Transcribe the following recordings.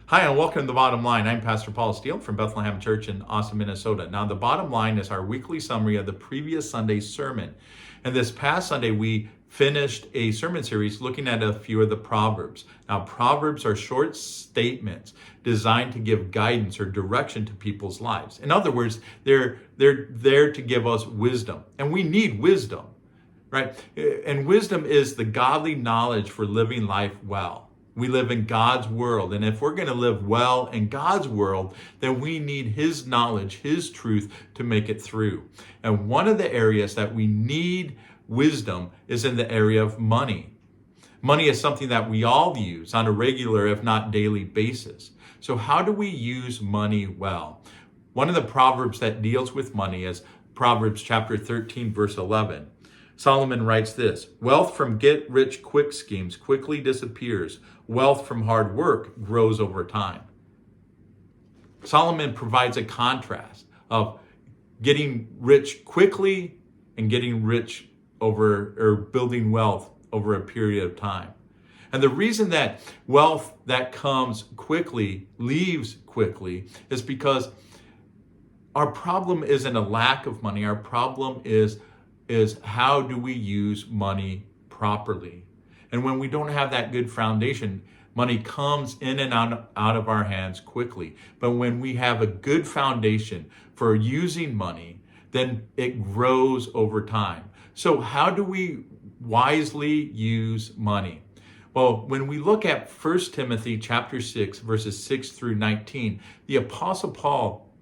Hi, and welcome to The Bottom Line. I'm Pastor Paul Steele from Bethlehem Church in Austin, Minnesota. Now, The Bottom Line is our weekly summary of the previous Sunday's sermon. And this past Sunday, we finished a sermon series looking at a few of the Proverbs. Now, Proverbs are short statements designed to give guidance or direction to people's lives. In other words, they're there to give us wisdom. And we need wisdom, right? And wisdom is the godly knowledge for living life well. We live in God's world, and if we're going to live well in God's world, then we need His knowledge, His truth to make it through. And one of the areas that we need wisdom is in the area of money. Money is something that we all use on a regular, if not daily basis. So how do we use money well? One of the Proverbs that deals with money is Proverbs chapter 13, verse 11. Solomon writes this: "Wealth from get-rich-quick schemes quickly disappears. Wealth from hard work grows over time." Solomon provides a contrast of getting rich quickly and getting rich or building wealth over a period of time. And the reason that wealth that comes quickly leaves quickly is because our problem isn't a lack of money. Our problem is how do we use money properly? And when we don't have that good foundation, money comes in and out of our hands quickly. But when we have a good foundation for using money, then it grows over time. So how do we wisely use money? Well, when we look at 1 Timothy chapter 6, verses 6 through 19, the Apostle Paul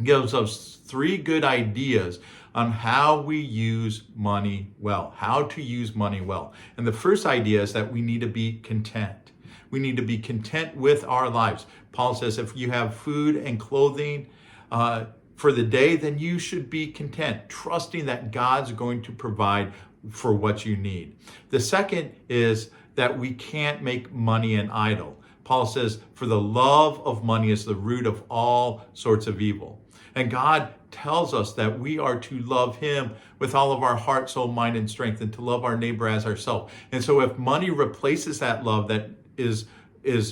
gives us three good ideas on how we use money well, how to use money well. And the first idea is that we need to be content. We need to be content with our lives. Paul says if you have food and clothing for the day, then you should be content, trusting that God's going to provide for what you need. The second is that we can't make money an idol. Paul says, for the love of money is the root of all sorts of evil. And God tells us that we are to love Him with all of our heart, soul, mind, and strength, and to love our neighbor as ourselves. And so if money replaces that love that is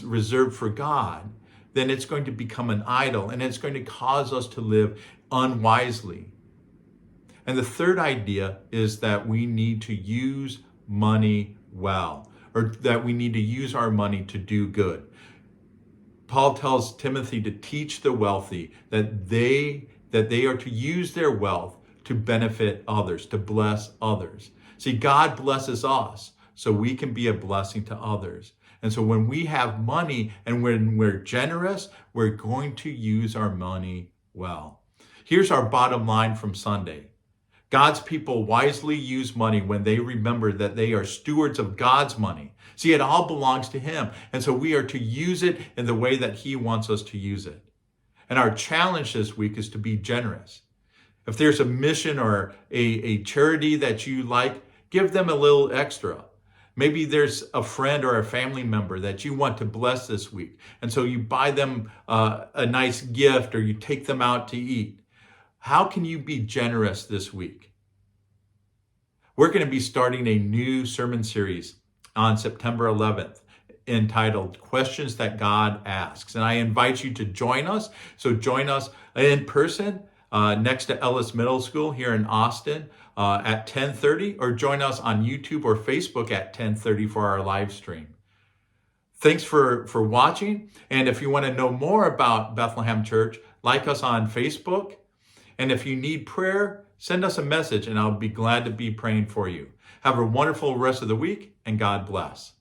reserved for God, then it's going to become an idol, and it's going to cause us to live unwisely. And the third idea is that we need to use money well, or that we need to use our money to do good. Paul tells Timothy to teach the wealthy that they are to use their wealth to benefit others, to bless others. See, God blesses us so we can be a blessing to others. And so when we have money and when we're generous, we're going to use our money well. Here's our bottom line from Sunday. God's people wisely use money when they remember that they are stewards of God's money. See, it all belongs to Him. And so we are to use it in the way that He wants us to use it. And our challenge this week is to be generous. If there's a mission or a charity that you like, give them a little extra. Maybe there's a friend or a family member that you want to bless this week. And so you buy them a nice gift, or you take them out to eat. How can you be generous this week? We're going to be starting a new sermon series on September 11th entitled Questions That God Asks. And I invite you to join us. So join us in person next to Ellis Middle School here in Austin at 10:30, or join us on YouTube or Facebook at 10:30 for our live stream. Thanks for watching. And if you want to know more about Bethlehem Church, like us on Facebook. And if you need prayer, send us a message and I'll be glad to be praying for you. Have a wonderful rest of the week, and God bless.